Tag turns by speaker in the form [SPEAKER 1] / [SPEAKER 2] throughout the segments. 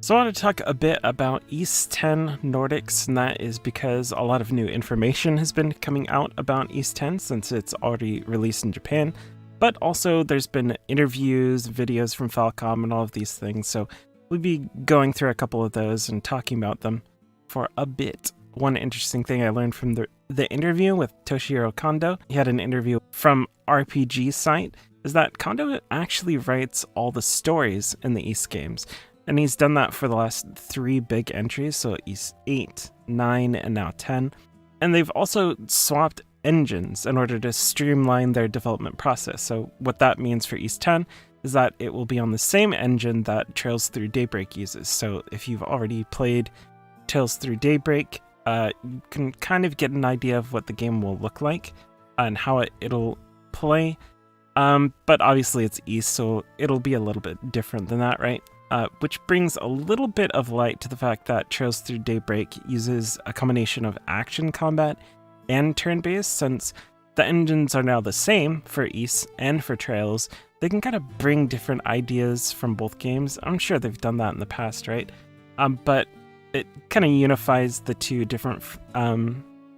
[SPEAKER 1] So I want to talk a bit about Ys X Nordics, and that is because a lot of new information has been coming out about Ys X since it's already released in Japan, but also there's been interviews, videos from Falcom, and all of these things, so we'll be going through a couple of those and talking about them for a bit. One interesting thing I learned from the interview with Toshihiro Kondo, he had an interview from RPG site, is that Kondo actually writes all the stories in the Ys games. And he's done that for the last 3 big entries, so Ys 8, 9, and now 10. And they've also swapped engines in order to streamline their development process. So what that means for Ys 10 is that it will be on the same engine that Trails Through Daybreak uses. So if you've already played Trails Through Daybreak, you can kind of get an idea of what the game will look like and how it'll play. But obviously it's Ys, so it'll be a little bit different than that, right? Which brings a little bit of light to the fact that Trails Through Daybreak uses a combination of action combat and turn-based. Since the engines are now the same for Ys and for Trails, they can kind of bring different ideas from both games. I'm sure they've done that in the past, right? But it kind of unifies the two different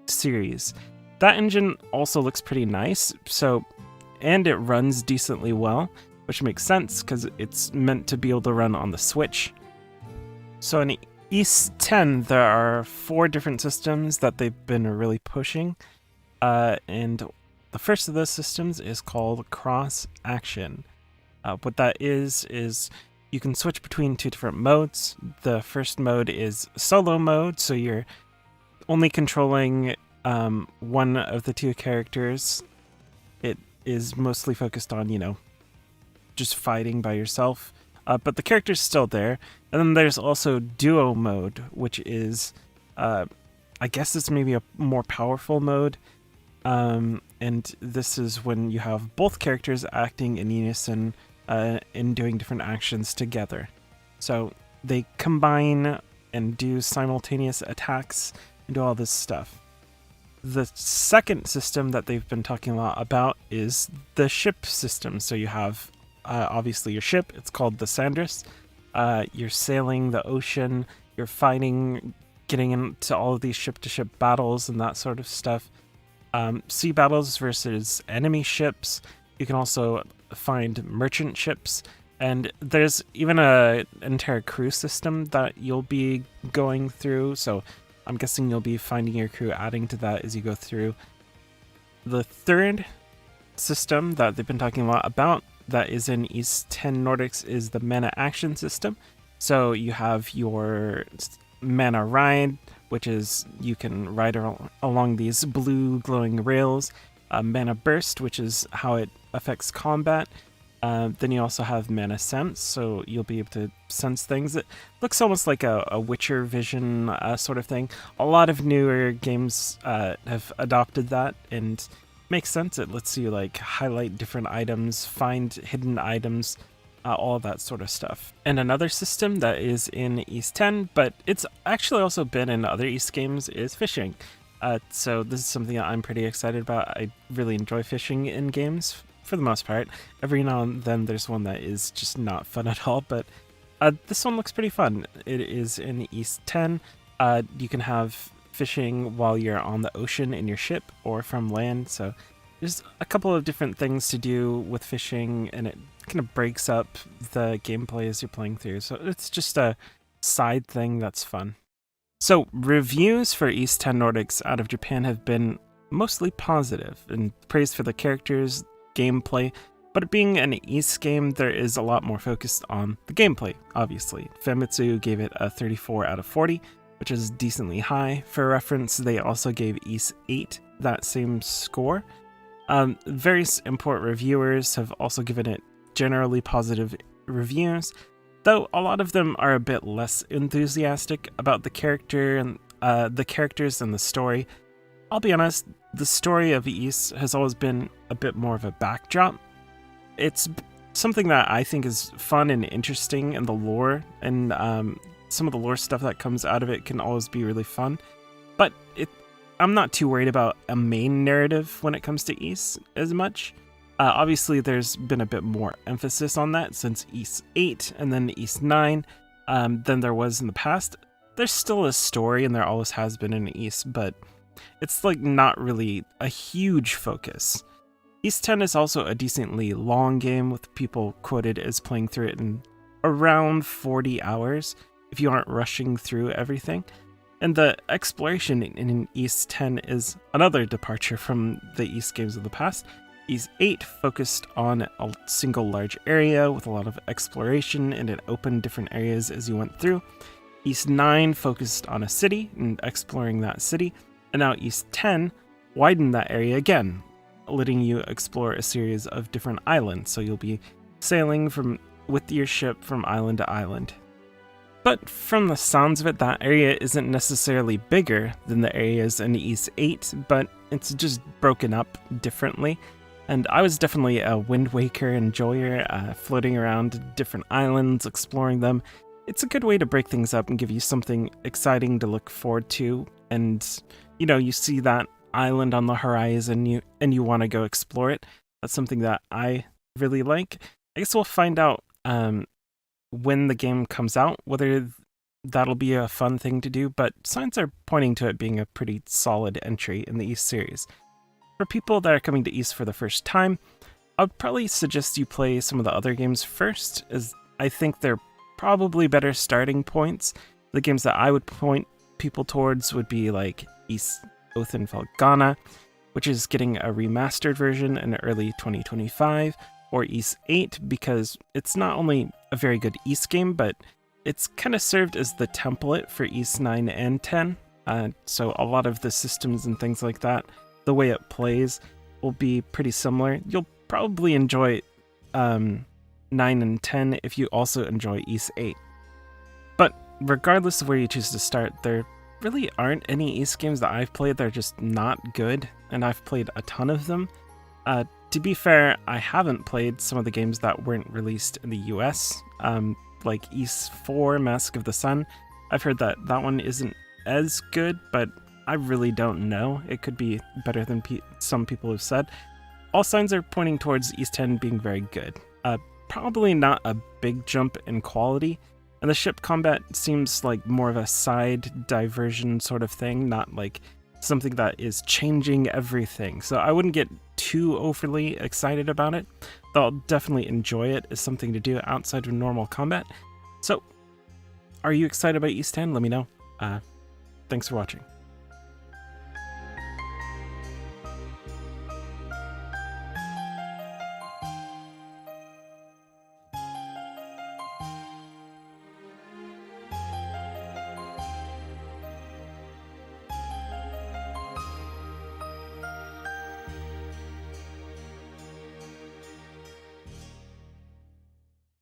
[SPEAKER 1] series. That engine also looks pretty nice, and it runs decently well, which makes sense because it's meant to be able to run on the Switch. So in Ys X, there are 4 different systems that they've been really pushing, and the first of those systems is called Cross Action. What that is you can switch between 2 different modes. The first mode is solo mode, so you're only controlling one of the 2 characters. It is mostly focused on, just fighting by yourself, but the character's still there. And then there's also duo mode, which is, I guess it's maybe a more powerful mode, and this is when you have both characters acting in unison and doing different actions together. So they combine and do simultaneous attacks and do all this stuff. The second system that they've been talking a lot about is the ship system. So you have obviously your ship, it's called the Sandris. You're sailing the ocean, you're fighting, getting into all of these ship-to-ship battles and that sort of stuff. Sea battles versus enemy ships. You can also find merchant ships, and there's even an entire crew system that you'll be going through, so I'm guessing you'll be finding your crew, adding to that as you go through. The third system that they've been talking a lot about that is in Ys X Nordics is the mana action system. So you have your mana ride, which is you can ride along these blue glowing rails. Mana burst, which is how it affects combat. Then you also have mana sense, so you'll be able to sense things. It looks almost like a Witcher vision sort of thing. A lot of newer games have adopted that, and makes sense. It lets you highlight different items, find hidden items, all of that sort of stuff. And another system that is in Ys X, but it's actually also been in other Ys games, is fishing. So this is something that I'm pretty excited about. I really enjoy fishing in games for the most part. Every now and then there's one that is just not fun at all, but this one looks pretty fun. It is in Ys X. You can have fishing while you're on the ocean in your ship or from land, so there's a couple of different things to do with fishing, and it kind of breaks up the gameplay as you're playing through, so it's just a side thing that's fun. So reviews for Ys X Nordics out of Japan have been mostly positive, and praise for the characters, gameplay, but it being an Ys game, there is a lot more focused on the gameplay, obviously. Famitsu gave it a 34 out of 40, which is decently high. For reference, they also gave Ys 8 that same score. Various import reviewers have also given it generally positive reviews, though a lot of them are a bit less enthusiastic about the characters and the story. I'll be honest, the story of Ys has always been a bit more of a backdrop. It's something that I think is fun and interesting in the lore, and some of the lore stuff that comes out of it can always be really fun. But I'm not too worried about a main narrative when it comes to Ys as much. Obviously, there's been a bit more emphasis on that since Ys 8 and then Ys 9. than there was in the past. There's still a story, and there always has been in Ys, but it's like not really a huge focus. Ys 10 is also a decently long game, with people quoted as playing through it in around 40 hours if you aren't rushing through everything. And the exploration in Ys 10 is another departure from the Ys games of the past. Ys 8 focused on a single large area with a lot of exploration, and it opened different areas as you went through. Ys 9 focused on a city and exploring that city, and now Ys 10 widened that area again, letting you explore a series of different islands, so you'll be sailing with your ship from island to island. But from the sounds of it, that area isn't necessarily bigger than the areas in Ys 8, but it's just broken up differently. And I was definitely a Wind Waker enjoyer, floating around different islands, exploring them. It's a good way to break things up and give you something exciting to look forward to. And, you see that island on the horizon and you want to go explore it. That's something that I really like. I guess we'll find out when the game comes out, whether that'll be a fun thing to do, but signs are pointing to it being a pretty solid entry in the Ys series. For people that are coming to Ys for the first time, I would probably suggest you play some of the other games first, as I think they're probably better starting points. The games that I would point people towards would be like Ys Oath and Felghana, which is getting a remastered version in early 2025, or Ys 8, because it's not only a very good Ys game, but it's kind of served as the template for Ys 9 and 10. So a lot of the systems and things like that, the way it plays, will be pretty similar. You'll probably enjoy 9 and 10 if you also enjoy Ys 8. But regardless of where you choose to start, there really aren't any Ys games that I've played that are just not good, and I've played a ton of them. To be fair, I haven't played some of the games that weren't released in the US, like Ys 4 Mask of the Sun. I've heard that one isn't as good, but I really don't know. It could be better than some people have said. All signs are pointing towards Ys 10 being very good. Probably not a big jump in quality, and the ship combat seems like more of a side diversion sort of thing, not like something that is changing everything. So I wouldn't get too overly excited about it, though I'll definitely enjoy it as something to do outside of normal combat. So, are you excited about Ys 10? Let me know. Thanks for watching.